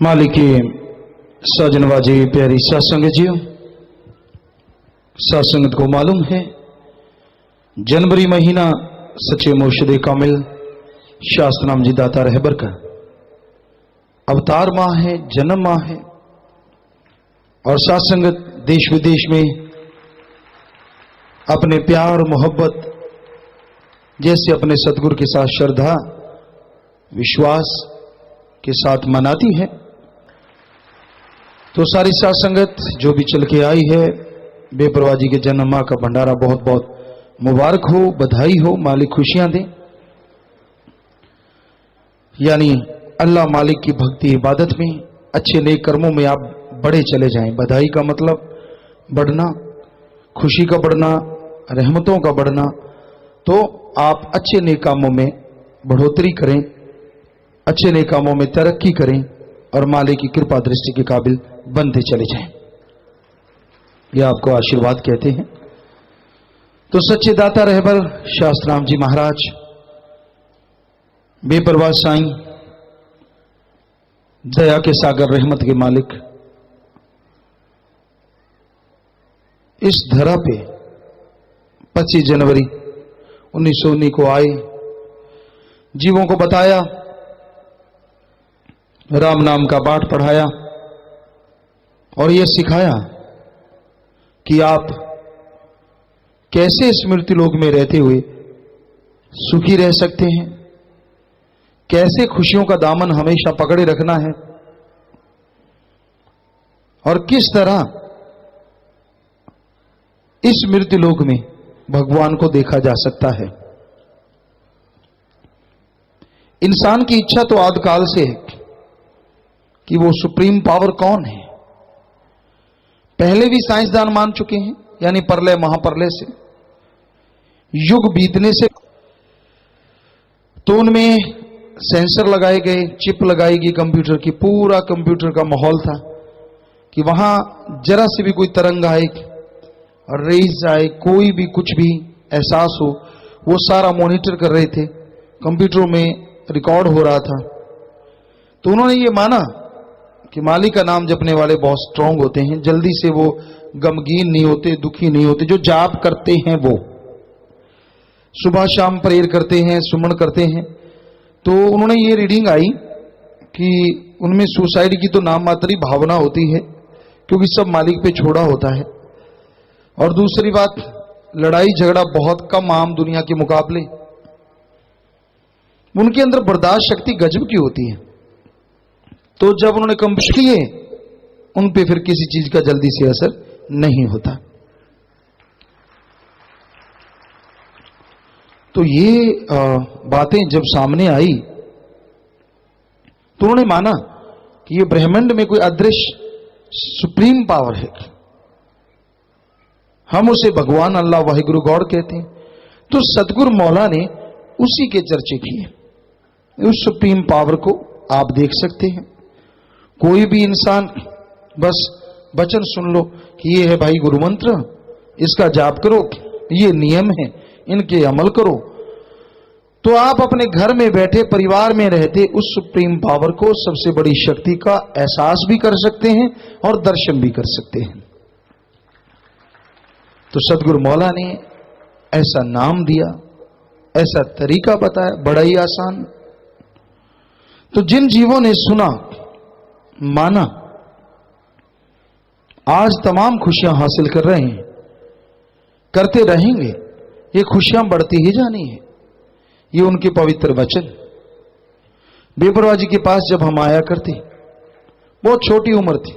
मालिकी सजनवाजी प्यारी सत्संग जियो, सत्संगत को मालूम है जनवरी महीना सच्चे मुर्शिद कामिल शास्त्रनाम जी दाता रहबर का अवतार माह है, जन्म माह है। और सत्संगत देश विदेश में अपने प्यार मोहब्बत जैसे अपने सतगुरु के साथ श्रद्धा विश्वास के साथ मनाती है। तो सारी साथ संगत जो भी चल के आई है, बेपरवाह जी के जन्म माह का भंडारा बहुत बहुत मुबारक हो, बधाई हो, मालिक खुशियां दे। यानी अल्लाह मालिक की भक्ति इबादत में अच्छे नेक कर्मों में आप बढ़े चले जाएं। बधाई का मतलब बढ़ना, खुशी का बढ़ना, रहमतों का बढ़ना। तो आप अच्छे नेक कामों में बढ़ोतरी करें, अच्छे नेक कामों में तरक्की करें और मालिक की कृपा दृष्टि के काबिल बनते चले जाएं। यह आपको आशीर्वाद कहते हैं। तो सच्चे दाता रहबर शास्त्रनाम जी महाराज, बेपरवाह साईं, दया के सागर, रहमत के मालिक, इस धरा पे 25 जनवरी 1919 को आए, जीवों को बताया, राम नाम का पाठ पढ़ाया और यह सिखाया कि आप कैसे स्मृति लोक में रहते हुए सुखी रह सकते हैं, कैसे खुशियों का दामन हमेशा पकड़े रखना है और किस तरह इस मृत्यु लोक में भगवान को देखा जा सकता है। इंसान की इच्छा तो आदिकाल से है कि वो सुप्रीम पावर कौन है। पहले भी साइंसदान मान चुके हैं, यानी प्रलय महाप्रलय से, युग बीतने से। तो उनमें सेंसर लगाए गए, चिप लगाई गई कंप्यूटर की, पूरा कंप्यूटर का माहौल था कि वहां जरा से भी कोई तरंग आए और रेज आए, कोई भी कुछ भी एहसास हो, वो सारा मॉनिटर कर रहे थे, कंप्यूटरों में रिकॉर्ड हो रहा था। तो उन्होंने ये माना कि मालिक का नाम जपने वाले बहुत स्ट्रांग होते हैं, जल्दी से वो गमगीन नहीं होते, दुखी नहीं होते। जो जाप करते हैं वो सुबह शाम प्रेयर करते हैं, सुमन करते हैं। तो उन्होंने ये रीडिंग आई कि उनमें सुसाइड की तो नाम मात्र ही भावना होती है, क्योंकि सब मालिक पे छोड़ा होता है। और दूसरी बात, लड़ाई झगड़ा बहुत कम आम दुनिया के मुकाबले। उनके अंदर बर्दाश्त शक्ति गजब की होती है। तो जब उन्होंने कंप्यूटर किए, उन पे फिर किसी चीज का जल्दी से असर नहीं होता। तो ये बातें जब सामने आई तो उन्होंने माना कि ये ब्रह्मांड में कोई अदृश्य सुप्रीम पावर है। हम उसे भगवान, अल्लाह, वाहिगुरु, गॉड कहते हैं। तो सतगुरु मौला ने उसी के चर्चे किए। उस सुप्रीम पावर को आप देख सकते हैं। कोई भी इंसान बस वचन सुन लो कि ये है भाई गुरु मंत्र, इसका जाप करो, ये नियम है, इनके अमल करो, तो आप अपने घर में बैठे, परिवार में रहते उस सुप्रीम पावर को, सबसे बड़ी शक्ति का एहसास भी कर सकते हैं और दर्शन भी कर सकते हैं। तो सतगुरु मौला ने ऐसा नाम दिया, ऐसा तरीका बताया, बड़ा ही आसान। तो जिन जीवों ने सुना, माना, आज तमाम खुशियां हासिल कर रहे हैं, करते रहेंगे। ये खुशियां बढ़ती ही जानी है। ये उनके पवित्र वचन। बेपरवाह जी के पास जब हम आया करते, बहुत छोटी उम्र थी,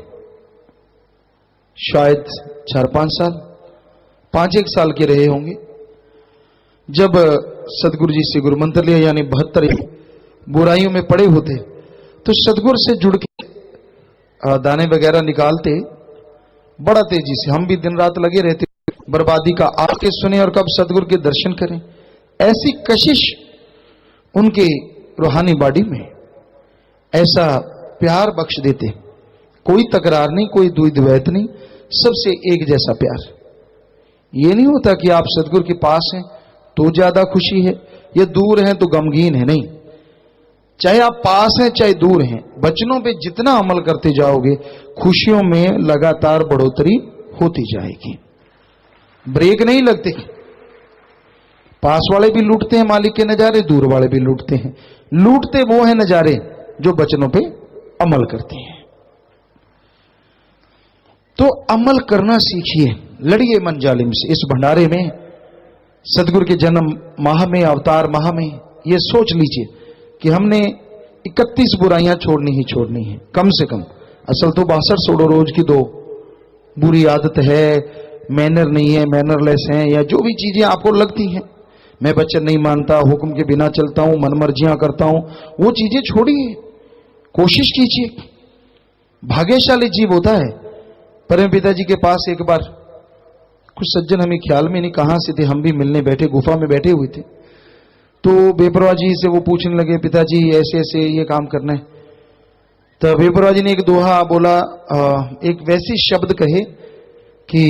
शायद 4-5 साल, 5-1 साल के रहे होंगे, जब सतगुरु जी से गुरु मंत्र लिया, यानी 72 बुराइयों में पड़े होते। तो सतगुरु से जुड़ के दाने वगैरह निकालते, बड़ा तेजी से। हम भी दिन रात लगे रहते बर्बादी का, आके सुने और कब सतगुरु के दर्शन करें। ऐसी कशिश उनके रूहानी बॉडी में, ऐसा प्यार बख्श देते, कोई तकरार नहीं, कोई द्वैत नहीं, सबसे एक जैसा प्यार। ये नहीं होता कि आप सतगुरु के पास हैं तो ज्यादा खुशी है, या दूर हैं तो गमगीन है, नहीं। चाहे आप पास हैं चाहे दूर हैं, वचनों पे जितना अमल करते जाओगे खुशियों में लगातार बढ़ोतरी होती जाएगी, ब्रेक नहीं लगते। पास वाले भी लूटते हैं मालिक के नजारे, दूर वाले भी लूटते हैं। लूटते वो हैं नजारे जो वचनों पे अमल करते हैं। तो अमल करना सीखिए, लड़िए मन जालिम से। इस भंडारे में सदगुरु के जन्म माह में, अवतार माह में, यह सोच लीजिए कि हमने 31 बुराइयां छोड़नी ही छोड़नी है कम से कम। असल तो 62 छोड़ो रोज की 2 बुरी आदत है, मैनर नहीं है, मैनरलेस है, या जो भी चीजें आपको लगती हैं, मैं वचन नहीं मानता, हुक्म के बिना चलता हूं, मनमर्जियां करता हूं, वो चीजें छोड़िए, कोशिश कीजिए। भाग्यशाली जीव होता है। परम पिताजी के पास एक बार कुछ सज्जन, हमें ख्याल में नहीं कहां से थे, हम भी मिलने बैठे, गुफा में बैठे हुए थे, तो बेपरवाह जी से वो पूछने लगे, पिताजी ऐसे ऐसे ये काम करना है। तो बेपरवाह जी ने एक दोहा बोला, एक वैसी शब्द कहे कि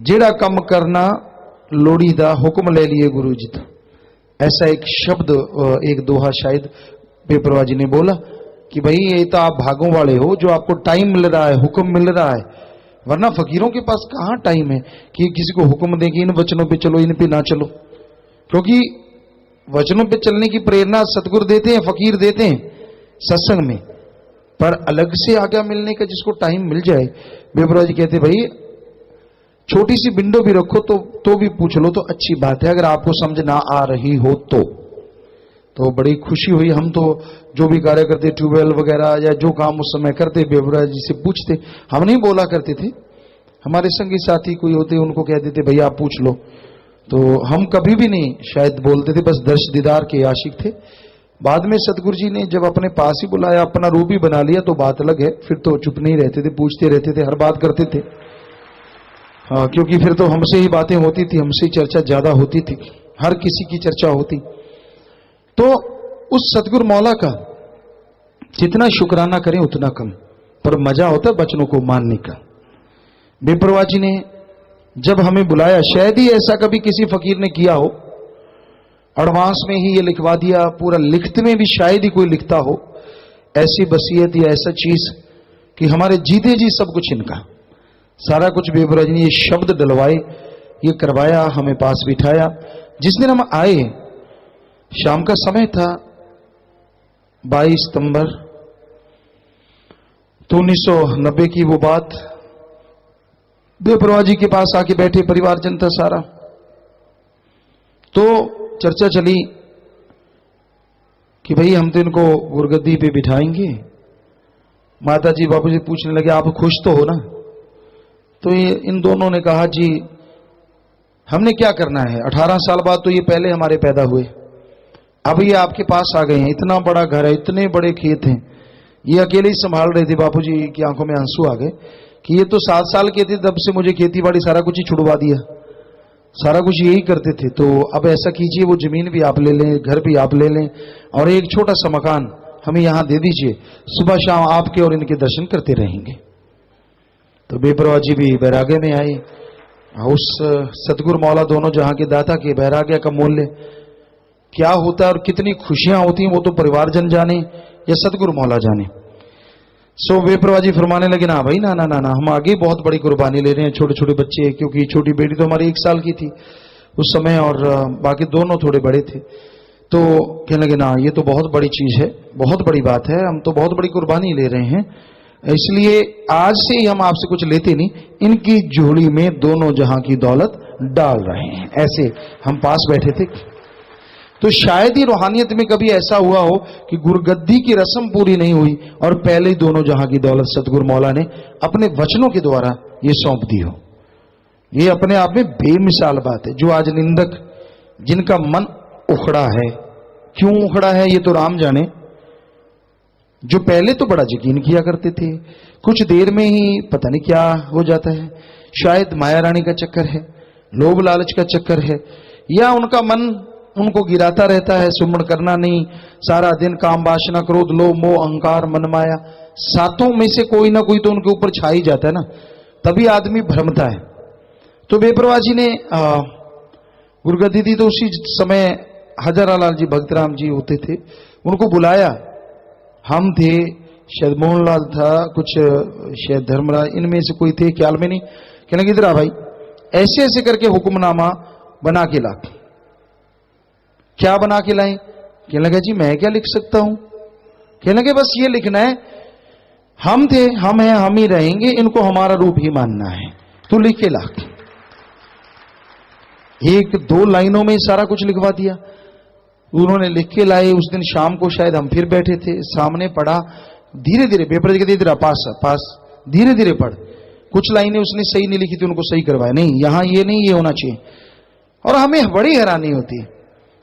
जेड़ा कम करना लोड़ीदा हुक्म ले लिए गुरु जी। तो ऐसा एक शब्द, एक दोहा शायद बेपरवाह जी ने बोला कि भाई ये तो आप भागों वाले हो जो आपको टाइम मिल रहा है, हुक्म मिल रहा है, वरना फकीरों के पास कहां टाइम है कि किसी को हुक्म देंगे इन वचनों पे चलो, इन पे ना चलो। क्योंकि वचनों पे चलने की प्रेरणा सतगुरु देते हैं, फकीर देते हैं सत्संग में, पर अलग से आज्ञा मिलने का जिसको टाइम मिल जाए। बेपरवाह जी कहते भाई छोटी सी विंडो भी रखो तो भी पूछ लो तो अच्छी बात है, अगर आपको समझ ना आ रही हो तो बड़ी खुशी हुई। हम तो जो भी कार्य करते, ट्यूबवेल वगैरह या जो काम उस समय करते, बेपरवाह जी से पूछते, हम नहीं बोला करते थे। हमारे संगी साथी कोई होते उनको कह देते भैया आप पूछ लो, तो हम कभी भी नहीं शायद बोलते थे, बस दर्श दीदार के आशिक थे। बाद में सतगुरु जी ने जब अपने पास ही बुलाया, अपना रूप ही बना लिया, तो बात अलग है, फिर तो चुप नहीं रहते थे, पूछते रहते थे, हर बात करते थे। हाँ, क्योंकि फिर तो हमसे ही बातें होती थी, हमसे ही चर्चा ज्यादा होती थी, हर किसी की चर्चा होती। तो उस सतगुरु मौला का जितना शुक्राना करें उतना कम, पर मजा होता है वचनों को मानने का। बेपरवाह जी ने जब हमें बुलाया, शायद ही ऐसा कभी किसी फकीर ने किया हो, एडवांस में ही ये लिखवा दिया, पूरा लिखत में भी शायद ही कोई लिखता हो ऐसी वसीयत या ऐसा चीज कि हमारे जीते जी सब कुछ इनका, सारा कुछ बेपरवाह जी ने ये शब्द डलवाए, ये करवाया, हमें पास बिठाया। जिस दिन हम आए, शाम का समय था, 22 सितंबर तो 1990 की वो बात। बेपरवाह जी के पास आके बैठे परिवारजन था सारा, तो चर्चा चली कि भाई हम तो इनको गुरगद्दी पे बिठाएंगे। माता जी बाबू जी पूछने लगे आप खुश तो हो ना? तो ये इन दोनों ने कहा जी हमने क्या करना है, 18 साल बाद तो ये पहले हमारे पैदा हुए, अब ये आपके पास आ गए हैं, इतना बड़ा घर है, इतने बड़े खेत हैं, ये अकेले ही संभाल रहे थे। बापूजी की आंखों में आंसू आ गए कि ये तो 7 साल के थे तब से मुझे खेती बाड़ी सारा कुछ ही छुड़वा दिया, सारा कुछ यही करते थे, तो अब ऐसा कीजिए वो जमीन भी आप ले लें, घर भी आप ले लें, और एक छोटा सा मकान हमें यहां दे दीजिए, सुबह शाम आपके और इनके दर्शन करते रहेंगे। तो बेपरवाह जी भी बैरागे में आए। उस सतगुरु मौला दोनों जहां के दाता के बैराग्य का मूल्य क्या होता है और कितनी खुशियां होती हैं वो तो परिवारजन जाने या सतगुरु मौला जाने। सो बेपरवाह जी फरमाने लगे ना भाई ना ना ना ना, हम आगे बहुत बड़ी कुर्बानी ले रहे हैं, छोटे छोटे बच्चे, क्योंकि छोटी बेटी तो हमारी 1 साल की थी उस समय और बाकी दोनों थोड़े बड़े थे। तो कहने लगे ना ये तो बहुत बड़ी चीज है, बहुत बड़ी बात है, हम तो बहुत बड़ी कुर्बानी ले रहे हैं, इसलिए आज से ही हम आपसे कुछ लेते नहीं, इनकी झोली में दोनों जहां की दौलत डाल रहे हैं। ऐसे हम पास बैठे थे। तो शायद ही रूहानियत में कभी ऐसा हुआ हो कि गुरगद्दी की रस्म पूरी नहीं हुई और पहले ही दोनों जहां की दौलत सतगुरु मौला ने अपने वचनों के द्वारा ये सौंप दी हो। ये अपने आप में बेमिसाल बात है। जो आज निंदक, जिनका मन उखड़ा है, क्यों उखड़ा है ये तो राम जाने, जो पहले तो बड़ा यकीन किया करते थे, कुछ देर में ही पता नहीं क्या हो जाता है। शायद माया रानी का चक्कर है, लोभ लालच का चक्कर है, या उनका मन उनको गिराता रहता है, सुमरण करना नहीं, सारा दिन काम वासना क्रोध लोभ मोह अहंकार मन माया, सातों में से कोई ना कोई तो उनके ऊपर छा ही जाता है ना, तभी आदमी भ्रमता है। तो बेपरवाह जी ने गुरगद्दी दी, तो उसी समय हजारा लाल जी भक्तराम जी होते थे, उनको बुलाया हम थे, शायद मोहनलाल था, कुछ शायद धर्मराज, इनमें से कोई थे, ख्याल में नहीं। कहने लगे इधर आ भाई, ऐसे ऐसे करके हुक्मनामा बना के ला। क्या बना के लाए? कहने लगा जी मैं क्या लिख सकता हूं? कहने लगे बस ये लिखना है, हम थे, हम हैं, हम ही रहेंगे, इनको हमारा रूप ही मानना है, तू लिख के ला। एक दो लाइनों में सारा कुछ लिखवा दिया। उन्होंने लिख के लाए। उस दिन शाम को शायद हम फिर बैठे थे, सामने पढ़ा, धीरे धीरे पेपर कहते इधर पास पास, धीरे धीरे पढ़। कुछ लाइनें उसने सही नहीं लिखी थी, उनको सही करवाया, नहीं यहां ये नहीं, ये होना चाहिए। और हमें बड़ी हैरानी होती है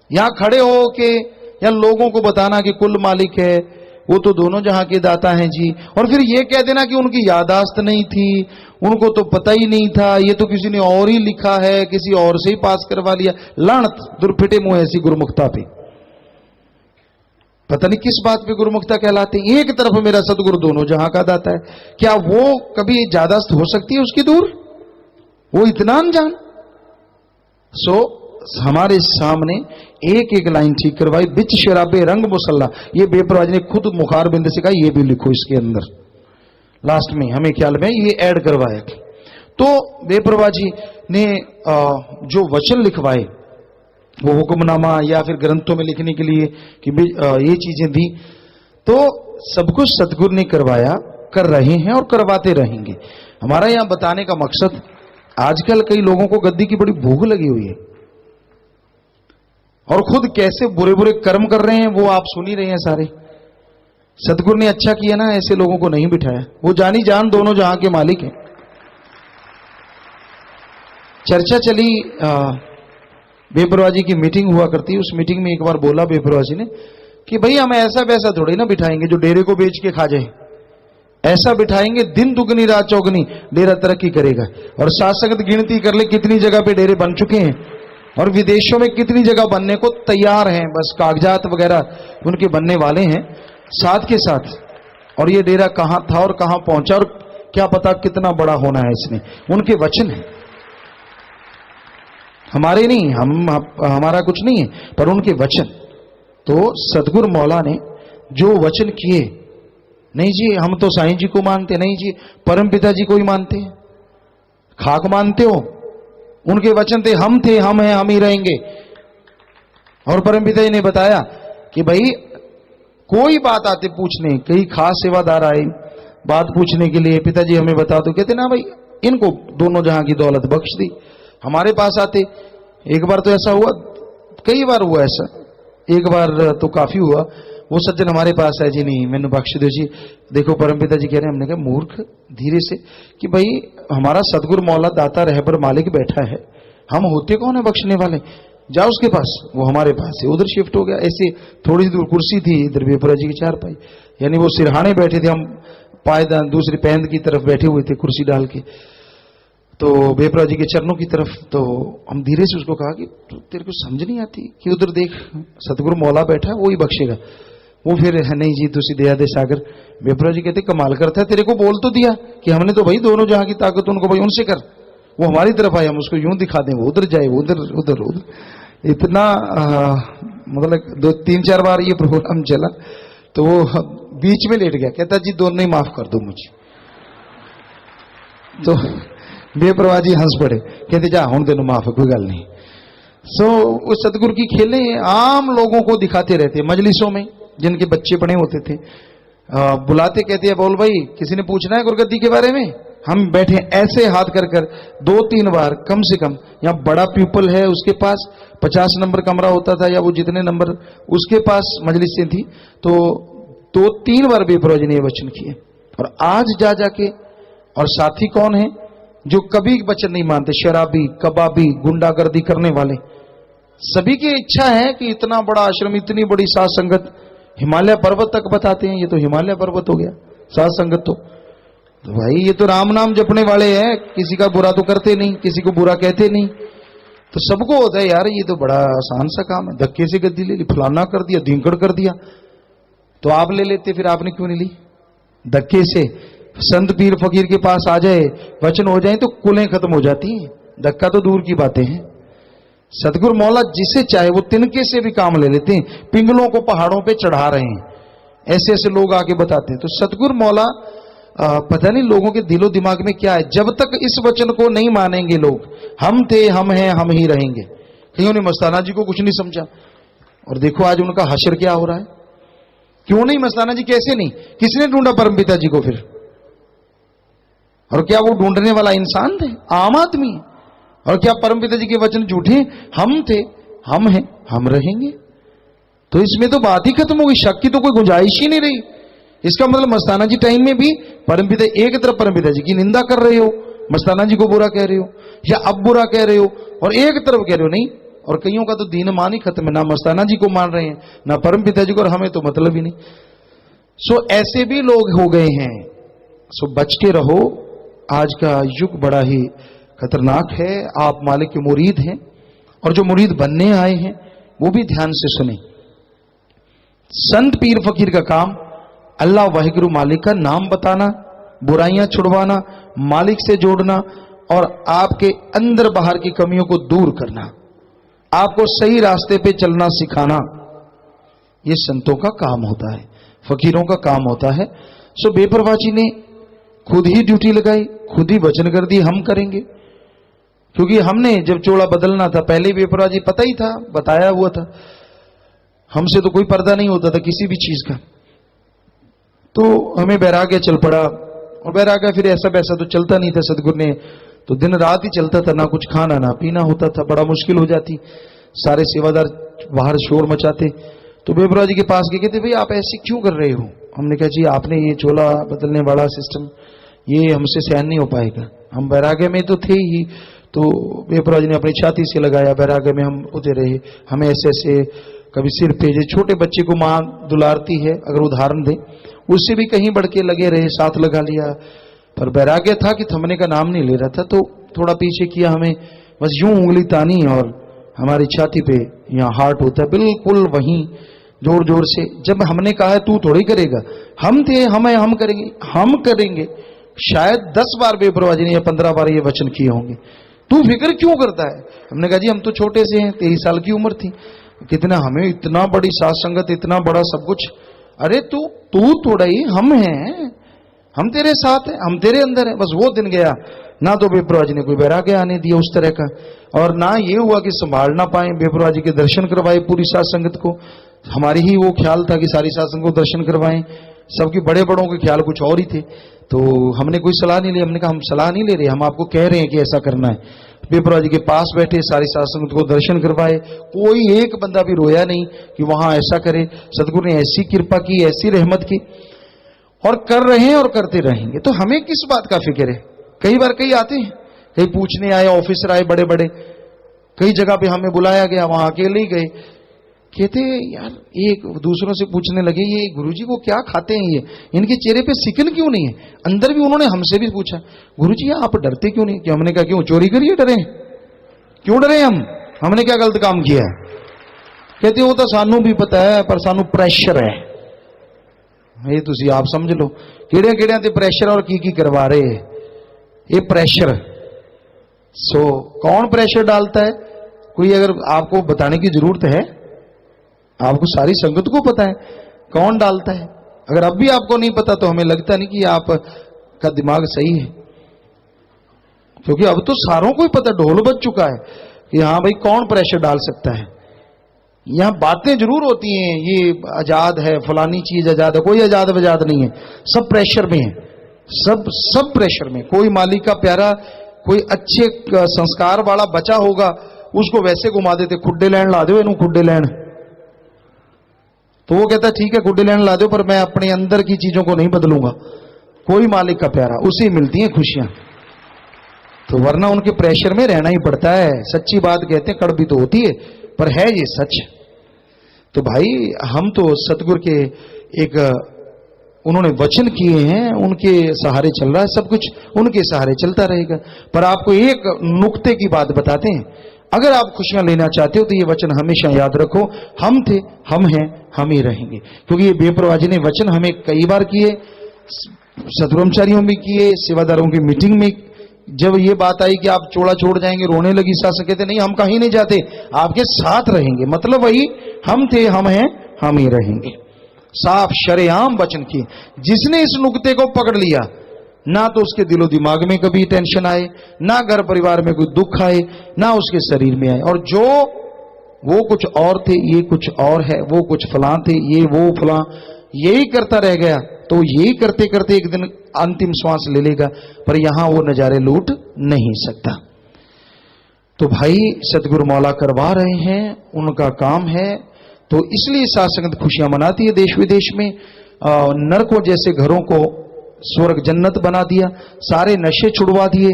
यहां खड़े हो के या लोगों को बताना कि कुल मालिक है, वो तो दोनों जहां के दाता हैं जी, और फिर ये कह देना कि उनकी यादाश्त नहीं थी, उनको तो पता ही नहीं था, ये तो किसी ने और ही लिखा है, किसी और से ही पास करवा लिया। लानत दुर्फिटे मुंह ऐसी गुरुमुखता पे, पता नहीं किस बात पे गुरुमुखता कहलाते हैं। एक तरफ मेरा सतगुरु दोनों जहां का दाता है, क्या वो कभी यादाश्त हो सकती है उसकी दूर? वो इतना अनजान। हमारे सामने एक एक लाइन ठीक करवाई, बिच शराबे रंग मुसल्ला, ये बेपरवाज ने खुद मुखार बिंद से कहा ये भी लिखो इसके अंदर, लास्ट में हमें ख्याल में ये ऐड करवाया। तो बेपरवाजी ने जो वचन लिखवाए वो हुक्मनामा या फिर ग्रंथों में लिखने के लिए कि ये चीजें दी, तो सब कुछ सतगुरु ने करवाया, कर रहे हैं और करवाते रहेंगे। हमारा यहां बताने का मकसद, आजकल कई लोगों को गद्दी की बड़ी भूख लगी हुई है और खुद कैसे बुरे बुरे कर्म कर रहे हैं वो आप सुन ही रहे हैं सारे। सतगुरु ने अच्छा किया ना, ऐसे लोगों को नहीं बिठाया, वो जानी जान दोनों जहां के मालिक हैं। चर्चा चली, बेपरवाजी की मीटिंग हुआ करती, उस मीटिंग में एक बार बोला बेपरवाजी ने कि भाई हम ऐसा वैसा थोड़ी ना बिठाएंगे जो डेरे को बेच के खा जाए, ऐसा बिठाएंगे दिन दुगनी रात चौगनी डेरा तरक्की करेगा। और शासक गिनती कर ले कितनी जगह पे डेरे बन चुके हैं और विदेशों में कितनी जगह बनने को तैयार हैं, बस कागजात वगैरह उनके बनने वाले हैं साथ के साथ। और ये डेरा कहां था और कहां पहुंचा और क्या पता कितना बड़ा होना है इसने, उनके वचन है, हमारे नहीं, हमारा कुछ नहीं है, पर उनके वचन। तो सतगुरु मौला ने जो वचन किए, नहीं जी हम तो साईं जी को मानते, नहीं जी परम पिता जी को ही मानते हैं, खाक मानते हो, उनके वचन थे, हम थे, हम हैं, हम ही रहेंगे। और परम पिता जी ने बताया कि भाई कोई बात आते पूछने, कई खास सेवादार आए बात पूछने के लिए, पिताजी हमें बता दो, कहते ना भाई इनको दोनों जहां की दौलत बख्श दी। हमारे पास आते, एक बार तो ऐसा हुआ, कई बार हुआ ऐसा, एक बार तो काफी हुआ, वो सज्जन हमारे पास है जी, नहीं मैंने बख्श दो जी, देखो परमपिता जी कह रहे हैं। हमने कहा मूर्ख, धीरे से, कि भाई हमारा सतगुरु मौला दाता रहबर मालिक बैठा है, हम होते कौन है बख्शने वाले, जाओ उसके पास, वो हमारे पास है। उधर शिफ्ट हो गया। ऐसे थोड़ी सी दूर कुर्सी थी, इधर बेपरा जी की चारपाई, यानी वो सिरहाने बैठे थे, हम पायदान दूसरी पैंद की तरफ बैठे हुए थे कुर्सी डाल के, तो बेपरा जी के चरणों की तरफ। तो हम धीरे से उसको कहा कि तेरे को समझ नहीं आती कि उधर देख सतगुरु मौला बैठा है, वो ही बख्शेगा। वो फिर है नहीं जी तुसी दया दे सागर। बेपरा जी कहते कमाल करता है, तेरे को बोल तो दिया कि हमने तो भाई दोनों जहां की ताकत उनको भाई उनसे कर, वो हमारी तरफ आए, हम उसको यूं दिखा दें, वो उधर जाए, वो उधर उधर उधर। इतना मतलब 2-3-4 बार ये प्रोग्राम चला, तो वो बीच में लेट गया, कहता जी दोनों ही माफ कर दो मुझे। तो बेपरवाह जी हंस पड़े, कहते जा हूं तेन माफ है, कोई गल नहीं। वो सतगुरु की खेले आम लोगों को दिखाते रहते, मजलिसों में जिनके बच्चे पढ़े होते थे, बुलाते, कहते हैं बोल भाई किसी ने पूछना है गुरगद्दी के बारे में। हम बैठे ऐसे हाथ कर कर 2-3 बार कम से कम, यहाँ बड़ा पीपल है उसके पास 50 नंबर कमरा होता था, या वो जितने नंबर उसके पास मजलिसें थी, तो 2-3 बार बेपरवाह जी ने वचन किए। और आज जा जाके, और साथी कौन है जो कभी वचन नहीं मानते, शराबी, कबाबी, गुंडागर्दी करने वाले, सभी की इच्छा है कि इतना बड़ा आश्रम, इतनी बड़ी साध संगत, हिमालय पर्वत तक बताते हैं, ये तो हिमालय पर्वत हो गया साध संगत। तो भाई ये तो राम नाम जपने वाले हैं, किसी का बुरा तो करते नहीं, किसी को बुरा कहते नहीं, तो सबको होता है यार ये तो बड़ा आसान सा काम है, धक्के से गद्दी ले ली, फलाना कर दिया, धींकड़ कर दिया। तो आप ले लेते, फिर आपने क्यों नहीं ली? धक्के से संत पीर फकीर के पास आ जाए, वचन हो जाए तो कुलें खत्म हो जाती हैं, धक्का तो दूर की बातें हैं। सतगुरु मौला जिसे चाहे वो तिनके से भी काम ले लेते हैं। पिंगलों को पहाड़ों पे चढ़ा रहे हैं, ऐसे ऐसे लोग आके बताते हैं। तो सतगुरु मौला पता नहीं लोगों के दिलो दिमाग में क्या है, जब तक इस वचन को नहीं मानेंगे लोग, हम थे, हम हैं, हम ही रहेंगे। कईयों ने मस्ताना जी को कुछ नहीं समझा, और देखो आज उनका हश्र क्या हो रहा है। क्यों नहीं मस्ताना जी, कैसे नहीं, किसने ढूंढा परमपिता जी को फिर? और क्या वो ढूंढने वाला इंसान थे? आम आदमी है। और क्या परमपिता जी के वचन झूठे? हम थे, हम हैं, हम रहेंगे। तो इसमें तो बात ही खत्म होगी, शक की तो कोई गुंजाइश ही नहीं रही। इसका मतलब मस्ताना जी टाइम में भी परमपिता, एक तरफ परमपिता जी की निंदा कर रहे हो, मस्ताना जी को बुरा कह रहे हो, या अब बुरा कह रहे हो, और एक तरफ कह रहे हो नहीं। और कईयों का तो दीन मान ही खत्म है, ना मस्ताना जी को मान रहे हैं, ना परमपिता जी को, और हमें तो मतलब ही नहीं। सो ऐसे भी लोग हो गए हैं। सो बच के रहो, आज का युग बड़ा ही खतरनाक है। आप मालिक के मुरीद हैं, और जो मुरीद बनने आए हैं वो भी ध्यान से सुने। संत पीर फकीर का काम अल्लाह वाहिगुरु मालिक का नाम बताना, बुराइयां छुड़वाना, मालिक से जोड़ना, और आपके अंदर बाहर की कमियों को दूर करना, आपको सही रास्ते पे चलना सिखाना। ये संतों का काम होता है, फकीरों का काम होता है। सो बेपरवाह जी ने खुद ही ड्यूटी लगाई, खुद ही वचन कर दी हम करेंगे। क्योंकि हमने जब चोला बदलना था, पहले ही बेपरवाह जी पता ही था, बताया हुआ था, हमसे तो कोई पर्दा नहीं होता था किसी भी चीज का। तो हमें बैराग्य चल पड़ा, और बैराग्य फिर ऐसा वैसा तो चलता नहीं था। सदगुरु ने तो दिन रात ही चलता था, ना कुछ खाना ना पीना होता था, बड़ा मुश्किल हो जाती। सारे सेवादार बाहर शोर मचाते। तो बेपरवाह जी के पास गए, कहते भाई आप ऐसे क्यों कर रहे हो? हमने कहा जी आपने ये चोला बदलने वाला सिस्टम, ये हमसे सहन नहीं हो पाएगा, हम बैराग्य में तो थे ही। तो बेपरवाह जी ने अपनी छाती से लगाया, बैराग्य में हम उतरे रहे। हमें ऐसे ऐसे कभी सिर पे, जो छोटे बच्चे को मां दुलारती है, अगर उदाहरण दें, उससे भी कहीं बढ़ के लगे रहे, साथ लगा लिया। पर बैराग्य था कि थमने का नाम नहीं ले रहा था। तो थोड़ा पीछे किया, हमें बस यूं उंगली तानी, और हमारी छाती पे यहाँ हार्ट होता है बिल्कुल वहीं, जोर जोर से। जब हमने कहा है तू थोड़ी करेगा, हम थे, हम है, हम करेंगे, हम करेंगे। शायद 10 बार बेपरवाह जी ने या 15 बार ये वचन किए होंगे। तू फिक्र क्यों करता है? हमने कहा जी हम तो छोटे से हैं, 23 साल की उम्र थी, कितना हमें इतना बड़ी साथ संगत, इतना बड़ा सब कुछ। अरे तू थोड़ा ही, हम हैं, हम तेरे साथ हैं, हम तेरे अंदर हैं। बस वो दिन गया ना, तो बेपरवाह जी ने कोई बैराग्य आने दिया उस तरह का, और ना ये हुआ कि संभाल ना पाए। बेपरवाह जी के दर्शन करवाए पूरी साथ संगत को। हमारी ही वो ख्याल था कि सारी साथ संगत को दर्शन करवाएं, सबके बड़े बड़ों के ख्याल कुछ और ही थे। तो हमने कोई सलाह नहीं ली। हमने कहा हम सलाह नहीं ले रहे, हम आपको कह रहे हैं कि ऐसा करना है। बेपरवाह जी के पास बैठे, सारी साथ संगत को दर्शन करवाए। कोई एक बंदा भी रोया नहीं कि वहां ऐसा करे। सदगुरु ने ऐसी कृपा की, ऐसी रहमत की, और कर रहे हैं और करते रहेंगे। तो हमें किस बात का फिक्र है? कई बार कई आते हैं, कई पूछने आए, ऑफिसर आए बड़े बड़े, कई जगह पे हमें बुलाया गया, वहां अकेले ही गए। कहते यार, एक दूसरों से पूछने लगे ये गुरुजी को क्या खाते हैं, ये इनके चेहरे पे सिकन क्यों नहीं है? अंदर भी उन्होंने हमसे भी पूछा, गुरुजी आप डरते क्यों नहीं? कि हमने कहा क्यों चोरी करिए, डरे क्यों? डरे हमने क्या गलत काम किया है? कहते वो तो सानू भी पता है, पर सानू प्रेशर है। ये तुसी आप समझ लो, किड़े किड़िया ते प्रेशर और की करवा रहे हैं ये प्रेशर। सो कौन प्रेशर डालता है? कोई अगर आपको बताने की जरूरत है, आपको सारी संगत को पता है कौन डालता है। अगर अब भी आपको नहीं पता तो हमें लगता नहीं कि आपका दिमाग सही है, क्योंकि अब तो सारों को ही पता, ढोल बज चुका है कि हाँ भाई कौन प्रेशर डाल सकता है। यहां बातें जरूर होती हैं, ये आजाद है, फलानी चीज आजाद है, कोई आजाद वजाद नहीं है, सब प्रेशर में है, सब प्रेशर में। कोई मालिक का प्यारा, कोई अच्छे संस्कार वाला बचा होगा, उसको वैसे घुमा देते, खुड्डे लैंड ला दो इनू, खुड्डे लैंड। तो वो कहता है ठीक है खुड्डे लैंड ला दो, पर मैं अपने अंदर की चीजों को नहीं बदलूंगा। कोई मालिक का प्यारा, उसे मिलती हैं खुशियां। तो वरना उनके प्रेशर में रहना ही पड़ता है। सच्ची बात कहते हैं, कड़वी तो होती है, पर है ये सच। तो भाई हम तो सतगुरु के एक उन्होंने वचन किए हैं, उनके सहारे चल रहा है सब कुछ, उनके सहारे चलता रहेगा। पर आपको एक नुक्ते की बात बताते हैं, अगर आप खुशियां लेना चाहते हो तो ये वचन हमेशा याद रखो, हम थे, हम हैं, हम ही रहेंगे। क्योंकि ये बेपरवाह जी ने वचन हमें कई बार किए, सतब्रह्मचारियों में किए, सेवादारों की मीटिंग में। जब ये बात आई कि आप चोला छोड़ जाएंगे, रोने लगी सास, कहते नहीं हम कहीं नहीं जाते, आपके साथ रहेंगे। मतलब वही हम थे, हम हैं, हम ही रहेंगे। साफ शरेआम वचन किए। जिसने इस नुक्ते को पकड़ लिया, ना तो उसके दिलो दिमाग में कभी टेंशन आए, ना घर परिवार में कोई दुख आए, ना उसके शरीर में आए। और जो वो कुछ और थे, ये कुछ और है, वो कुछ फलां थे, ये वो फलां, यही करता रह गया तो यही करते करते एक दिन अंतिम श्वास ले लेगा, पर यहां वो नजारे लूट नहीं सकता। तो भाई सदगुरु मौला करवा रहे हैं, उनका काम है, तो इसलिए साध संगत खुशियां मनाती है देश विदेश में। नरकों जैसे घरों को स्वर्ग जन्नत बना दिया, सारे नशे छुड़वा दिए,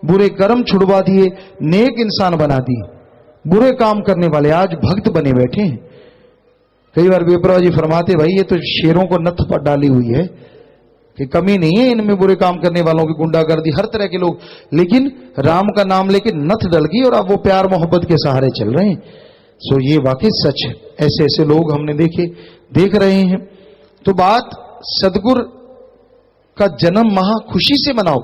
बुरे कर्म छुड़वा दिए, नेक इंसान बना दिए। बुरे काम करने वाले आज भक्त बने बैठे हैं। कई बार बेपरवाह जी फरमाते, भाई ये तो शेरों को नथ पर डाली हुई है कि कमी नहीं है इनमें बुरे काम करने वालों की, गुंडागर्दी, हर तरह के लोग, लेकिन राम का नाम लेके नथ डल गई और अब वो प्यार मोहब्बत के सहारे चल रहे हैं। सो ये वाकई सच है, ऐसे ऐसे लोग हमने देख रहे हैं। तो बात सदगुरु का जन्म महा खुशी से मनाओ,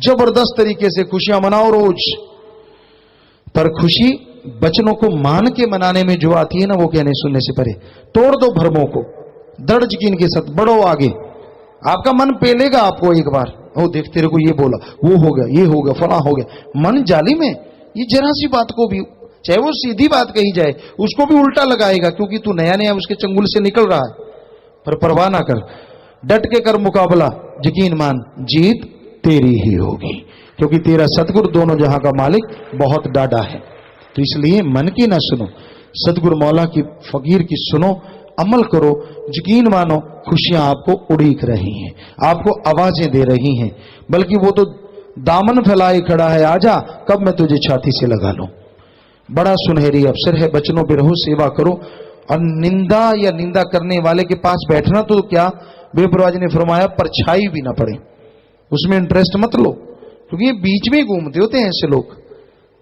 जबरदस्त तरीके से खुशियां मनाओ रोज, पर खुशी बचनों को मान के मनाने में जो आती है ना, वो कहने सुनने से परे। तोड़ दो भ्रमों को, दृढ़ यकीन के साथ बढ़ो आगे। आपका मन पेलेगा आपको एक बार, ओ देख तेरे को ये बोला, वो हो गया, ये हो गया, फला हो गया। मन जाली में ये जरा सी बात को भी, चाहे वो सीधी बात कही जाए, उसको भी उल्टा लगाएगा, क्योंकि तू नया नया उसके चंगुल से निकल रहा है। पर परवाह ना कर, डट के कर मुकाबला, यकीन मान जीत तेरी ही होगी, क्योंकि तेरा सतगुरु दोनों जहां का मालिक बहुत डाढ़ा है। तो इसलिए मन की ना सुनो, सतगुरु मौला की, फकीर की सुनो, अमल करो, यकीन मानो खुशियां आपको उड़ीक रही हैं, आपको आवाजें दे रही हैं। बल्कि वो तो दामन फैलाए खड़ा है, आजा कब मैं तुझे छाती से लगा लूं। बड़ा सुनहरी अवसर है, बचनों पे रहो, सेवा करो। और निंदा या निंदा करने वाले के पास बैठना तो क्या, बेपरवाह जी ने फरमाया परछाई भी ना पड़े, उसमें इंटरेस्ट मत लो, क्योंकि ये बीच में ही घूमते होते हैं ऐसे लोग।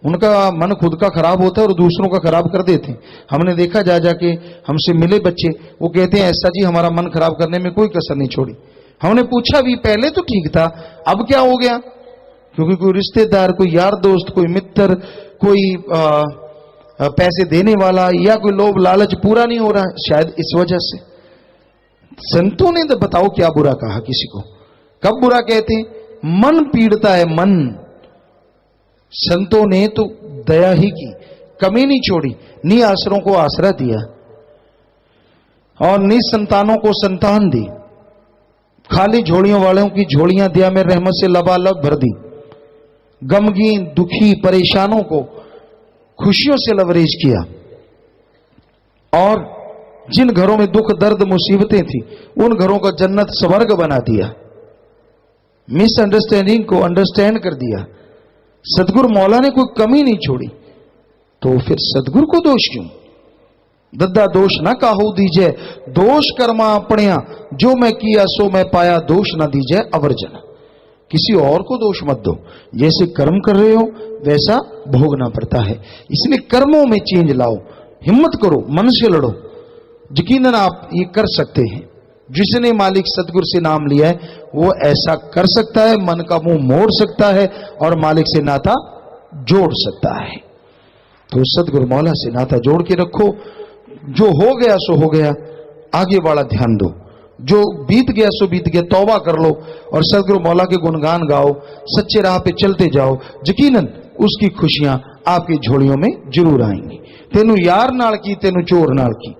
उनका मन खुद का खराब होता है और दूसरों का खराब कर देते हैं। हमने देखा जा जाके, हमसे मिले बच्चे, वो कहते हैं ऐसा जी हमारा मन खराब करने में कोई कसर नहीं छोड़ी। हमने पूछा भी, पहले तो ठीक था, अब क्या हो गया? क्योंकि कोई रिश्तेदार, कोई यार दोस्त, कोई मित्र, कोई पैसे देने वाला, या कोई लोभ लालच पूरा नहीं हो रहा, शायद इस वजह से। संतों ने तो बताओ क्या बुरा कहा किसी को, कब बुरा कहते हैं? मन पीड़ता है, मन। संतों ने तो दया ही की, कमी नहीं छोड़ी, नी आसरों को आसरा दिया और निसंतानों को संतान दी, खाली झोलियों वालों की झोलियां दिया में रहमत से लबालब भर दी, गमगीन दुखी परेशानों को खुशियों से लवरेज किया, और जिन घरों में दुख दर्द मुसीबतें थी उन घरों का जन्नत स्वर्ग बना दिया, मिसअंडरस्टैंडिंग को अंडरस्टैंड कर दिया। सदगुरु मौला ने कोई कमी नहीं छोड़ी, तो फिर सदगुरु को दोष क्यों? दद्दा दोष ना काहू दीजिए, दोष कर्मा अपनिया, जो मैं किया सो मैं पाया, दोष ना दीजिए अवर्जन। किसी और को दोष मत दो, जैसे कर्म कर रहे हो वैसा भोगना पड़ता है। इसलिए कर्मों में चेंज लाओ, हिम्मत करो, मन से लड़ो, यकीनन आप ये कर सकते हैं। जिसने मालिक सतगुरु से नाम लिया है वो ऐसा कर सकता है, मन का मुंह मोड़ सकता है और मालिक से नाता जोड़ सकता है। तो सतगुरु मौला से नाता जोड़ के रखो, जो हो गया सो हो गया, आगे वाला ध्यान दो, जो बीत गया सो बीत गया, तौबा कर लो और सतगुरु मौला के गुणगान गाओ, सच्चे राह पे चलते जाओ, यकीनन उसकी खुशियां आपकी झोलियों में जरूर आएंगी। तेनू यार नाल की, तेनू चोर नाल की।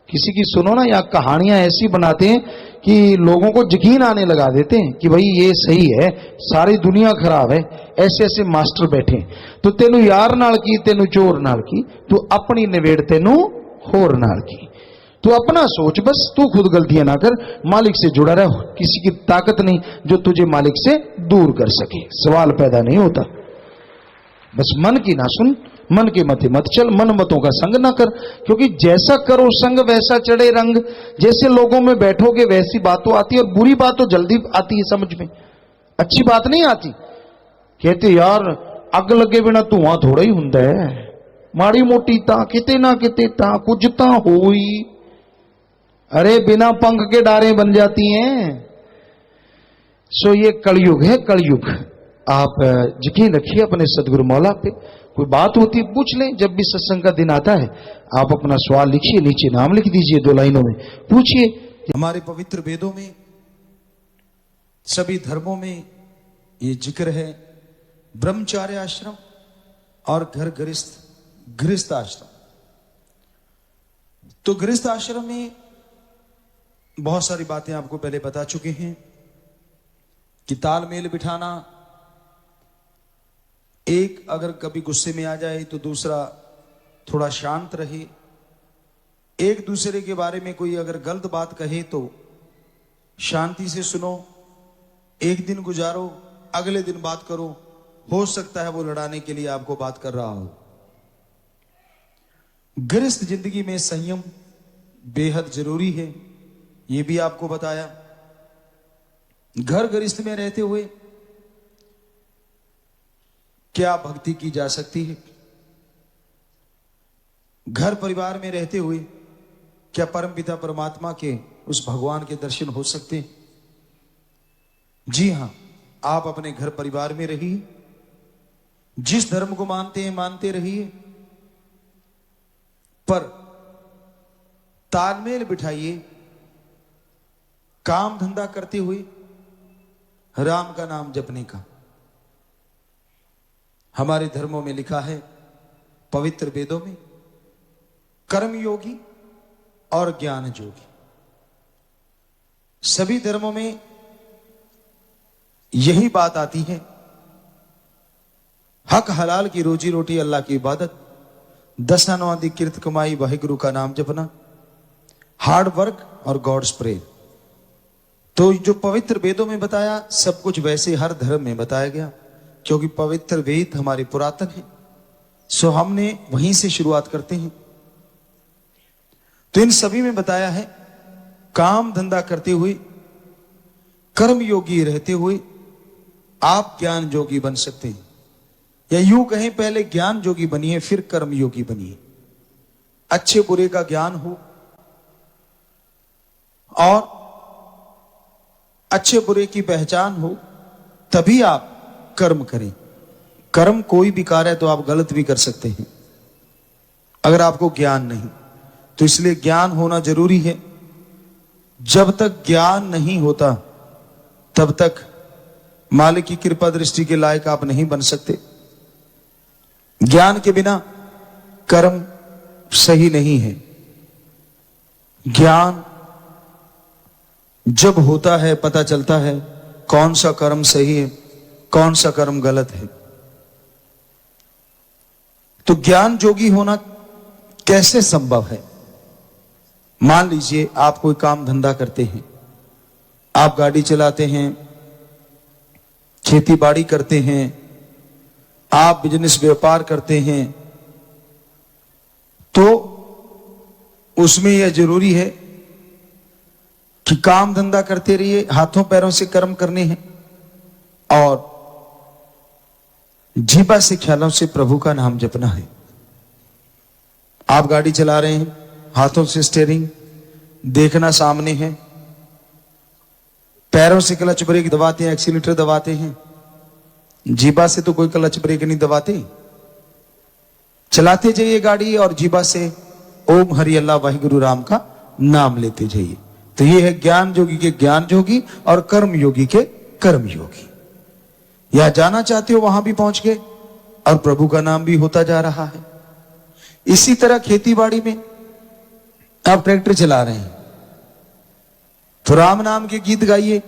किसी की सुनो ना, या कहानियां ऐसी बनाते हैं कि लोगों को यकीन आने लगा देते हैं कि भाई ये सही है, सारी दुनिया खराब है, ऐसे ऐसे मास्टर बैठे। तो तेनू यार नाल की, तेनू चोर नाल की, तू अपनी निवेड़ तेनू होर नाल की। तू अपना सोच, बस तू खुद गलतियां ना कर, मालिक से जुड़ा रह। किसी की ताकत नहीं जो तुझे मालिक से दूर कर सके, सवाल पैदा नहीं होता। बस मन की ना सुन, मन के मते मत चल, मन मतों का संग ना कर, क्योंकि जैसा करो संग वैसा चढ़े रंग। जैसे लोगों में बैठोगे वैसी बातों आती है, और बुरी बात तो जल्दी आती है समझ में, अच्छी बात नहीं आती। कहते यार अग लगे बिना धुआं थोड़ा ही हुंदा है, माड़ी मोटी ता किते ना किते ता कुछ ता होई, अरे बिना पंख के डारें बन जाती हैं। सो ये कलयुग है, कलयुग। आप यकीन रखिए अपने सदगुरु मौला पे। कोई बात होती है पूछ लें, जब भी सत्संग का दिन आता है आप अपना सवाल लिखिए, नीचे नाम लिख दीजिए, 2 लाइनों में पूछिए, हमारे पवित्र वेदों में, सभी धर्मों में ये जिक्र है ब्रह्मचार्य आश्रम और घर गृहस्थ आश्रम। तो गृहस्थ आश्रम में बहुत सारी बातें आपको पहले बता चुके हैं कि तालमेल बिठाना, एक अगर कभी गुस्से में आ जाए तो दूसरा थोड़ा शांत रहे, एक दूसरे के बारे में कोई अगर गलत बात कहे तो शांति से सुनो, एक दिन गुजारो, अगले दिन बात करो, हो सकता है वो लड़ाने के लिए आपको बात कर रहा हो। गृहस्थ जिंदगी में संयम बेहद जरूरी है, ये भी आपको बताया। घर गृहस्थ में रहते हुए क्या भक्ति की जा सकती है, घर परिवार में रहते हुए क्या परमपिता परमात्मा के उस भगवान के दर्शन हो सकते हैं? जी हां, आप अपने घर परिवार में रहिए, जिस धर्म को मानते हैं मानते रहिए, पर तालमेल बिठाइए, काम धंधा करते हुए राम का नाम जपने का। हमारे धर्मों में लिखा है, पवित्र वेदों में, कर्म योगी और ज्ञान योगी। सभी धर्मों में यही बात आती है, हक हलाल की रोजी रोटी, अल्लाह की इबादत, दशानवादी कीर्त कमाई, वाहिगुरु का नाम जपना, हार्ड वर्क और गॉड्स प्रेयर। तो जो पवित्र वेदों में बताया सब कुछ वैसे हर धर्म में बताया गया, क्योंकि पवित्र वेद हमारे पुरातन है, सो हमने वहीं से शुरुआत करते हैं। तो इन सभी में बताया है, काम धंधा करते हुए, कर्म योगी रहते हुए आप ज्ञान योगी बन सकते हैं, या यूं कहें पहले ज्ञान योगी बनिए फिर कर्म योगी बनिए। अच्छे बुरे का ज्ञान हो और अच्छे बुरे की पहचान हो, तभी आप कर्म करें। कर्म कोई भी कार्य है तो आप गलत भी कर सकते हैं अगर आपको ज्ञान नहीं, तो इसलिए ज्ञान होना जरूरी है। जब तक ज्ञान नहीं होता तब तक मालिक की कृपा दृष्टि के लायक आप नहीं बन सकते। ज्ञान के बिना कर्म सही नहीं है। ज्ञान जब होता है पता चलता है कौन सा कर्म सही है, कौन सा कर्म गलत है। तो ज्ञान योगी होना कैसे संभव है? मान लीजिए आप कोई काम धंधा करते हैं, आप गाड़ी चलाते हैं, खेती बाड़ी करते हैं, आप बिजनेस व्यापार करते हैं, तो उसमें यह जरूरी है कि काम धंधा करते रहिए, हाथों पैरों से कर्म करने हैं और जीवा से ख्यालों से प्रभु का नाम जपना है। आप गाड़ी चला रहे हैं, हाथों से स्टीयरिंग, देखना सामने है, पैरों से क्लच ब्रेक दबाते हैं, एक्सीलेटर दबाते हैं, जीवा से तो कोई क्लच ब्रेक नहीं दबाते। चलाते जाइए गाड़ी और जीवा से ओम हरि अल्लाह वाहिगुरु राम का नाम लेते जाइए। तो ये है ज्ञान योगी के ज्ञान योगी और कर्म योगी के कर्म योगी। यहां जाना चाहते हो वहां भी पहुंच गए और प्रभु का नाम भी होता जा रहा है। इसी तरह खेती बाड़ी में आप ट्रैक्टर चला रहे हैं तो राम नाम के गीत गाइए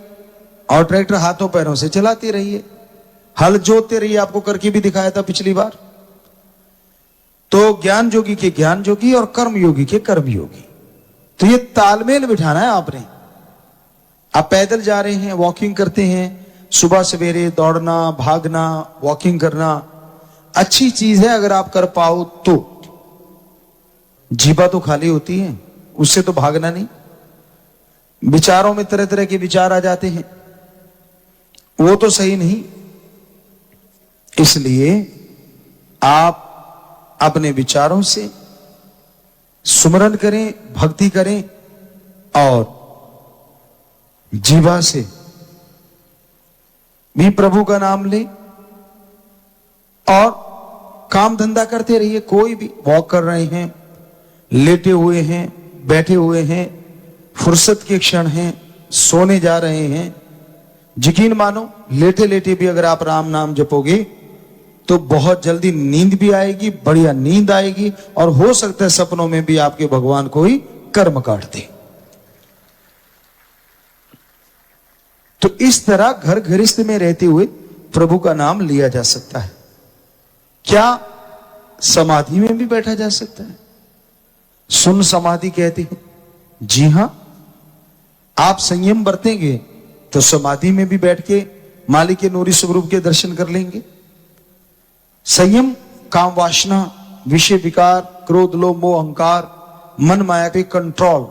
और ट्रैक्टर हाथों पैरों से चलाते रहिए, हल जोतते रहिए। आपको करके भी दिखाया था पिछली बार। तो ज्ञान योगी के ज्ञान योगी और कर्म योगी के कर्म योगी। तो ये तालमेल बिठाना है आपने। आप पैदल जा रहे हैं, वॉकिंग करते हैं, सुबह सवेरे दौड़ना, भागना, वॉकिंग करना अच्छी चीज है अगर आप कर पाओ तो। जीवा तो खाली होती है, उससे तो भागना नहीं। विचारों में तरह तरह के विचार आ जाते हैं, वो तो सही नहीं। इसलिए आप अपने विचारों से सुमरन करें, भक्ति करें और जीवा से भी प्रभु का नाम ले और काम धंधा करते रहिए। कोई भी वॉक कर रहे हैं, लेटे हुए हैं, बैठे हुए हैं, फुर्सत के क्षण हैं, सोने जा रहे हैं, यकीन मानो लेटे लेटे भी अगर आप राम नाम जपोगे तो बहुत जल्दी नींद भी आएगी, बढ़िया नींद आएगी, और हो सकता है सपनों में भी आपके भगवान कोई कर्म काट दे। तो इस तरह घर गृहस्थ में रहते हुए प्रभु का नाम लिया जा सकता है। क्या समाधि में भी बैठा जा सकता है? सुन समाधि कहते हैं। जी हां, आप संयम बरतेंगे तो समाधि में भी बैठ के मालिक के नूरी स्वरूप के दर्शन कर लेंगे। संयम काम वासना, विषय विकार, क्रोध, लोभ, मोह, अहंकार, मन माया पे कंट्रोल,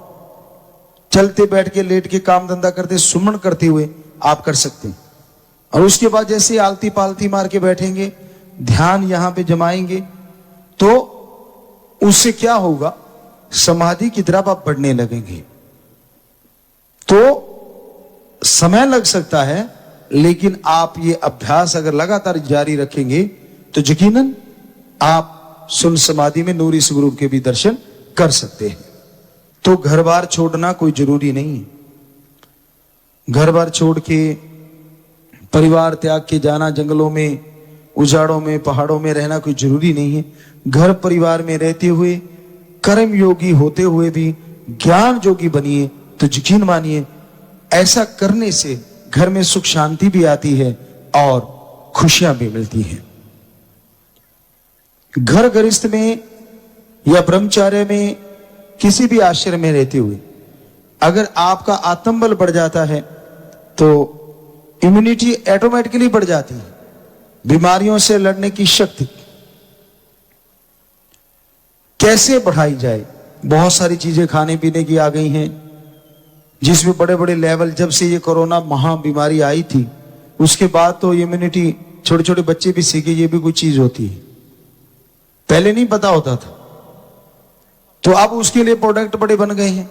चलते बैठ के लेट के काम धंधा करते सुमन करते हुए आप कर सकते हैं। और उसके बाद जैसे आलती पालती मार के बैठेंगे, ध्यान यहां पे जमाएंगे, तो उससे क्या होगा, समाधि की तरफ आप बढ़ने लगेंगे। तो समय लग सकता है, लेकिन आप ये अभ्यास अगर लगातार जारी रखेंगे तो यकीनन आप सुन समाधि में नूरी स्वरूप के भी दर्शन कर सकते हैं। तो घर बार छोड़ना कोई जरूरी नहीं है। घर बार छोड़ के परिवार त्याग के जाना, जंगलों में, उजाड़ों में, पहाड़ों में रहना कोई जरूरी नहीं है। घर परिवार में रहते हुए, कर्म योगी होते हुए भी ज्ञान योगी बनिए तो यकीन मानिए ऐसा करने से घर में सुख शांति भी आती है और खुशियां भी मिलती हैं। घर गृहस्थ में या ब्रह्मचार्य में, किसी भी आश्रम में रहते हुए अगर आपका आत्मबल बढ़ जाता है तो इम्यूनिटी ऑटोमेटिकली बढ़ जाती है, बीमारियों से लड़ने की शक्ति। कैसे बढ़ाई जाए? बहुत सारी चीजें खाने पीने की आ गई हैं, जिसमें बड़े बड़े लेवल, जब से ये कोरोना महा बीमारी आई थी उसके बाद तो इम्यूनिटी, छोटे छोटे बच्चे भी सीखे ये भी कोई चीज होती है, पहले नहीं पता होता था। तो अब उसके लिए प्रोडक्ट बड़े बन गए हैं,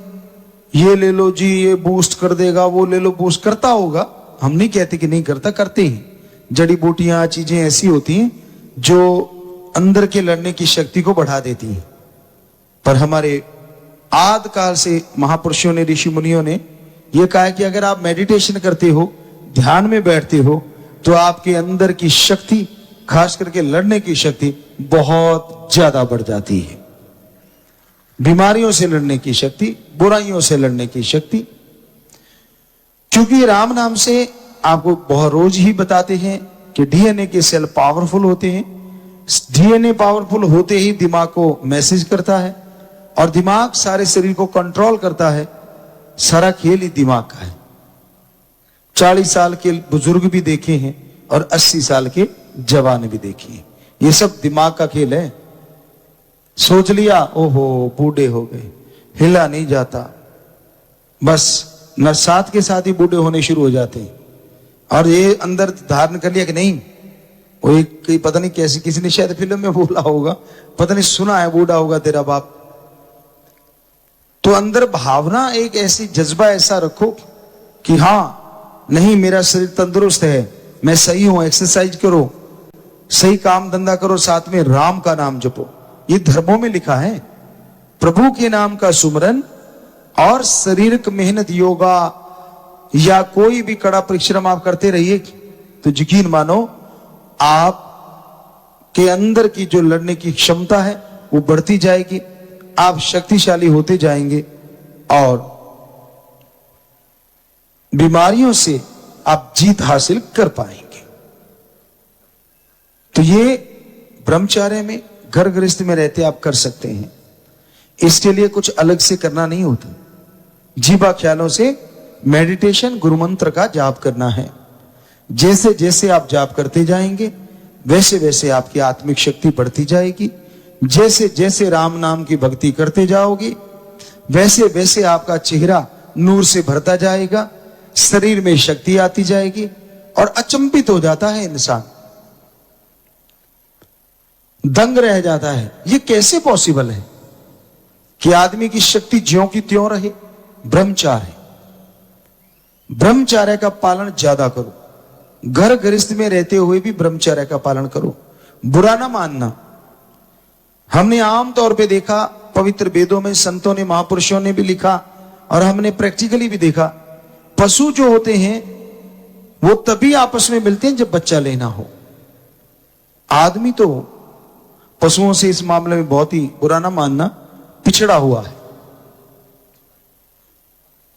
ये ले लो जी, ये बूस्ट कर देगा, वो ले लो, बूस्ट करता होगा, हम नहीं कहते कि नहीं करता, करते हैं। जड़ी बूटियां, चीजें ऐसी होती हैं जो अंदर के लड़ने की शक्ति को बढ़ा देती हैं। पर हमारे आदि काल से महापुरुषों ने, ऋषि मुनियों ने यह कहा कि अगर आप मेडिटेशन करते हो, ध्यान में बैठते हो, तो आपके अंदर की शक्ति, खास करके लड़ने की शक्ति बहुत ज्यादा बढ़ जाती है। बीमारियों से लड़ने की शक्ति, बुराइयों से लड़ने की शक्ति। क्योंकि राम नाम से आपको बहुत रोज ही बताते हैं कि डीएनए के सेल पावरफुल होते हैं। डीएनए पावरफुल होते ही दिमाग को मैसेज करता है, और दिमाग सारे शरीर को कंट्रोल करता है। सारा खेल ही दिमाग का है। 40 साल के बुजुर्ग भी देखे हैं और 80 साल के जवान भी देखे हैं। ये सब दिमाग का खेल है। सोच लिया, ओहो बूढ़े हो गए, हिला नहीं जाता, बस नरसात के साथ ही बूढ़े होने शुरू हो जाते हैं। और ये अंदर धारण कर लिया कि नहीं, वो एक पता नहीं कैसी, किसी ने शायद फिल्म में बोला होगा, पता नहीं सुना है, बूढ़ा होगा तेरा बाप। तो अंदर भावना, एक ऐसी जज्बा ऐसा रखो कि हाँ नहीं, मेरा शरीर तंदुरुस्त है, मैं सही हूं, एक्सरसाइज करो, सही काम धंधा करो, साथ में राम का नाम जपो। ये धर्मों में लिखा है। प्रभु के नाम का सुमरन और शारीरिक मेहनत, योगा या कोई भी कड़ा परिश्रम आप करते रहिए तो यकीन मानो आप के अंदर की जो लड़ने की क्षमता है वो बढ़ती जाएगी, आप शक्तिशाली होते जाएंगे और बीमारियों से आप जीत हासिल कर पाएंगे। तो ये ब्रह्मचार्य में, घर गृहस्थ में रहते आप कर सकते हैं। इसके लिए कुछ अलग से करना नहीं होता। जीवा ख्यालों से मेडिटेशन, गुरु मंत्र का जाप करना है। जैसे जैसे आप जाप करते जाएंगे वैसे वैसे आपकी आत्मिक शक्ति बढ़ती जाएगी। जैसे जैसे राम नाम की भक्ति करते जाओगे वैसे वैसे आपका चेहरा नूर से भरता जाएगा, शरीर में शक्ति आती जाएगी और अचंभित हो जाता है इंसान, दंग रह जाता है। ये कैसे पॉसिबल है कि आदमी की शक्ति ज्यों की त्यों रहे? ब्रह्मचार्य, ब्रह्मचार्य का पालन ज्यादा करो। घर गृहस्थ में रहते हुए भी ब्रह्मचार्य का पालन करो, बुरा ना मानना। हमने आम तौर पे देखा, पवित्र वेदों में संतों ने, महापुरुषों ने भी लिखा, और हमने प्रैक्टिकली भी देखा, पशु जो होते हैं वो तभी आपस में मिलते हैं जब बच्चा लेना हो। आदमी तो पशुओं से इस मामले में बहुत ही, बुरा ना मानना, पिछड़ा हुआ है।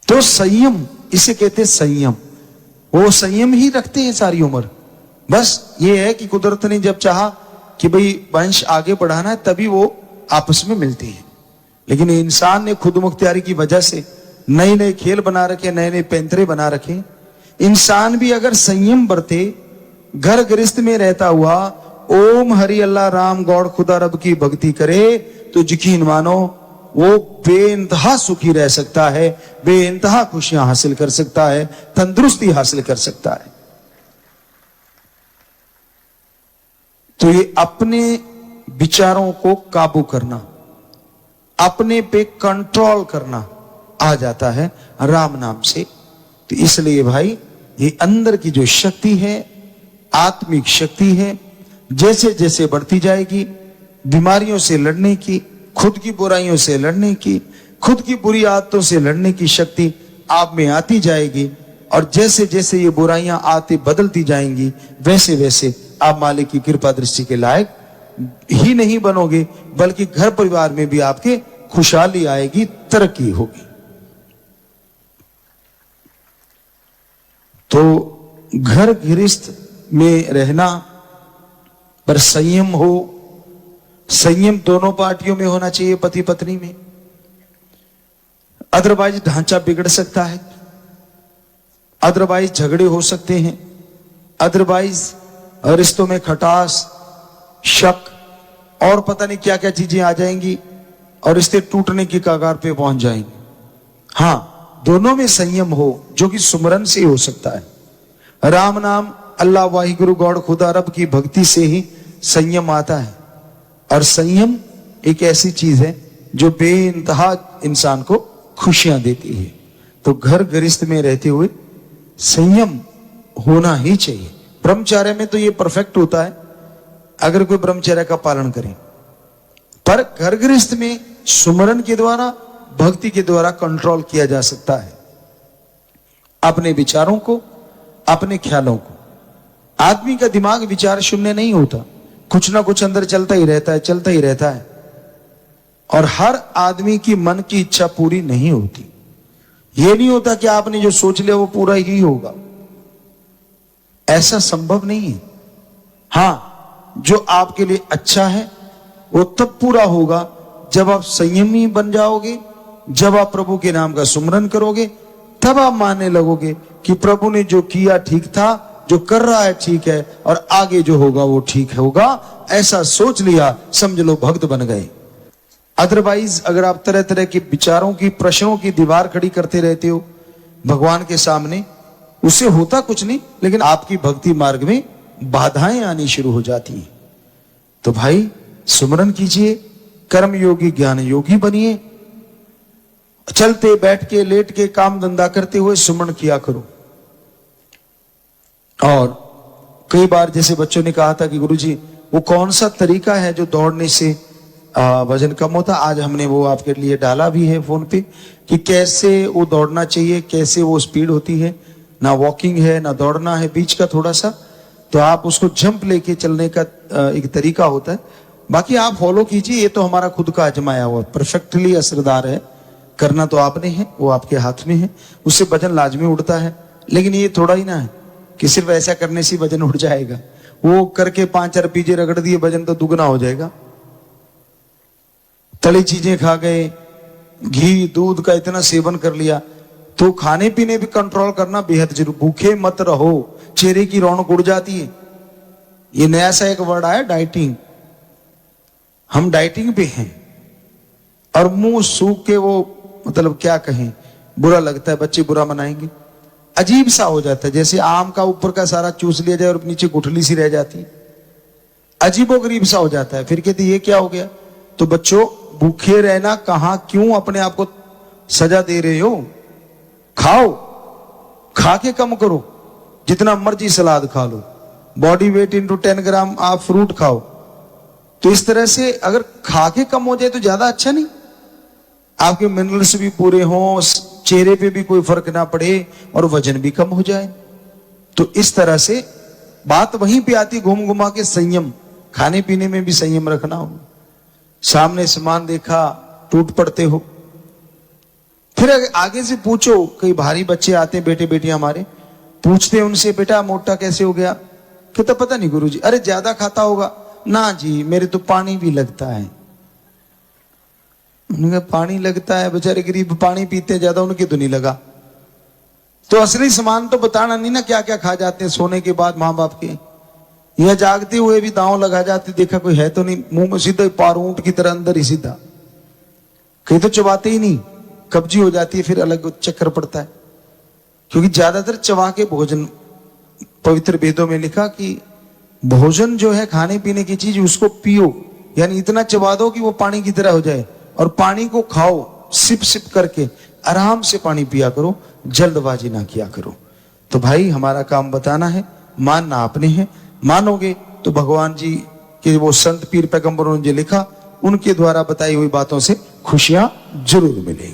तो संयम, इसे कहते हैं संयम। वो संयम ही रखते हैं सारी उम्र। बस ये है कि कुदरत ने जब चाहा कि भाई वंश आगे बढ़ाना है, तभी वो आपस में मिलते हैं। लेकिन इंसान ने खुद मुख्तियारी की वजह से नए नए खेल बना रखे, नए नए पैंतरे बना रखे। इंसान भी अगर संयम बरते, घर गृहस्थ में रहता हुआ ओम हरि अल्लाह राम गौड़ खुदा रब की भक्ति करे, तो यकीन मानो वो बेइंतहा सुखी रह सकता है, बेइंतहा खुशियां हासिल कर सकता है, तंदुरुस्ती हासिल कर सकता है। तो ये अपने विचारों को काबू करना, अपने पे कंट्रोल करना आ जाता है राम नाम से। तो इसलिए भाई ये अंदर की जो शक्ति है, आत्मिक शक्ति है, जैसे जैसे बढ़ती जाएगी, बीमारियों से लड़ने की, खुद की बुराइयों से लड़ने की, खुद की बुरी आदतों से लड़ने की शक्ति आप में आती जाएगी। और जैसे जैसे ये बुराइयां आती बदलती जाएंगी, वैसे वैसे आप मालिक की कृपा दृष्टि के लायक ही नहीं बनोगे, बल्कि घर परिवार में भी आपके खुशहाली आएगी, तरक्की होगी। तो घर गृहस्थ में रहना पर संयम हो, संयम दोनों पार्टियों में होना चाहिए, पति पत्नी में। अदरवाइज ढांचा बिगड़ सकता है, अदरवाइज झगड़े हो सकते हैं, अदरवाइज रिश्तों में खटास, शक और पता नहीं क्या क्या चीजें आ जाएंगी और रिश्ते टूटने की कगार पे पहुंच जाएंगे। हां, दोनों में संयम हो, जो कि सुमरन से हो सकता है। राम नाम, अल्लाह वाहिगुरु गौड़ खुदा रब की भक्ति से ही संयम आता है। और संयम एक ऐसी चीज है जो बेइंतहा इंसान को खुशियां देती है। तो घर गृहस्थ में रहते हुए संयम होना ही चाहिए। ब्रह्मचर्य में तो ये परफेक्ट होता है अगर कोई ब्रह्मचर्य का पालन करे, पर घर गृहस्थ में सुमरन के द्वारा, भक्ति के द्वारा कंट्रोल किया जा सकता है अपने विचारों को, अपने ख्यालों को। आदमी का दिमाग विचार शून्य नहीं होता, कुछ ना कुछ अंदर चलता ही रहता है, चलता ही रहता है। और हर आदमी की मन की इच्छा पूरी नहीं होती। यह नहीं होता कि आपने जो सोच लिया वो पूरा ही होगा, ऐसा संभव नहीं है। हां, जो आपके लिए अच्छा है वो तब पूरा होगा जब आप संयमी बन जाओगे, जब आप प्रभु के नाम का सुमरन करोगे, तब आप मानने लगोगे कि प्रभु ने जो किया ठीक था, जो कर रहा है ठीक है, और आगे जो होगा वो ठीक होगा। ऐसा सोच लिया, समझ लो भक्त बन गए। अदरवाइज अगर आप तरह तरह के विचारों की, प्रश्नों की दीवार खड़ी करते रहते हो भगवान के सामने, उससे होता कुछ नहीं, लेकिन आपकी भक्ति मार्ग में बाधाएं आनी शुरू हो जाती हैं। तो भाई सुमरन कीजिए, कर्म योगी ज्ञान योगी बनिए, चलते बैठ के लेट के काम धंधा करते हुए सुमरन किया करो। और कई बार जैसे बच्चों ने कहा था कि गुरुजी वो कौन सा तरीका है जो दौड़ने से वजन कम होता, आज हमने वो आपके लिए डाला भी है फोन पे कि कैसे वो दौड़ना चाहिए, कैसे वो स्पीड होती है। ना वॉकिंग है ना दौड़ना है, बीच का थोड़ा सा, तो आप उसको जंप लेके चलने का एक तरीका होता है। बाकी आप फॉलो कीजिए, ये तो हमारा खुद का आजमाया हुआ परफेक्टली असरदार है। करना तो आपने है, वो आपके हाथ में है, उससे वजन लाजमी उड़ता है। लेकिन ये थोड़ा ही ना है कि सिर्फ ऐसा करने से वजन उड़ जाएगा, वो करके 5 आरपीजे रगड़ दिए वजन तो दुगना हो जाएगा। तली चीजें खा गए, घी दूध का इतना सेवन कर लिया, तो खाने पीने भी कंट्रोल करना बेहद जरूरी। भूखे मत रहो, चेहरे की रौनक उड़ जाती है। ये नया सा एक वर्ड आया, डाइटिंग। हम डाइटिंग पे हैं और मुंह सूख के वो, मतलब क्या कहें, बुरा लगता है, बच्चे बुरा मनाएंगे, अजीब सा हो जाता है, जैसे आम का ऊपर का सारा चूस लिया जाए और नीचे गुठली सी रह जाती है, अजीबोगरीब सा हो जाता है। फिर कहते ये क्या हो गया? तो बच्चों, भूखे रहना कहां, क्यों अपने आप को सजा दे रहे हो? खाओ, खा के कम करो, जितना मर्जी सलाद खा लो, बॉडी वेट इंटू 10 ग्राम आप फ्रूट खाओ। तो इस तरह से अगर खा के कम हो जाए तो ज्यादा अच्छा नहीं? आपके मिनरल्स भी पूरे हों, चेहरे पे भी कोई फर्क ना पड़े और वजन भी कम हो जाए। तो इस तरह से बात वहीं पे आती, घूम घुमा के संयम, खाने पीने में भी संयम रखना हो। सामने सामान देखा टूट पड़ते हो। फिर आगे से पूछो, कई भारी बच्चे आते हैं, बेटे बेटियां हमारे, पूछते हैं उनसे, बेटा मोटा कैसे हो गया? कहता पता नहीं गुरुजी। अरे ज्यादा खाता होगा। ना जी, मेरे तो पानी भी लगता है। उन्होंने कहा पानी लगता है? बेचारे गरीब पानी पीते ज्यादा, उनके तो नहीं लगा। तो असली सामान तो बताना नहीं ना, क्या क्या खा जाते हैं सोने के बाद माँ बाप के। यह जागते हुए भी दांव लगा जाते, देखा कोई है तो नहीं, मुंह में सीधा पार ऊंट की तरह अंदर ही सीधा। कहीं तो चबाते ही नहीं, कब्जी हो जाती है, फिर अलग चक्कर पड़ता है। क्योंकि ज्यादातर चबा के भोजन, पवित्र वेदों में लिखा कि भोजन जो है खाने पीने की चीज, उसको पियो, यानी इतना चबा दो कि वो पानी की तरह हो जाए। और पानी को खाओ, सिप सिप करके आराम से पानी पिया करो, जल्दबाजी ना किया करो। तो भाई हमारा काम बताना है, मानना आपने है। मानोगे तो भगवान जी के वो संत पीर पैगंबरों ने जो लिखा, उनके द्वारा बताई हुई बातों से खुशियां जरूर मिलेंगी।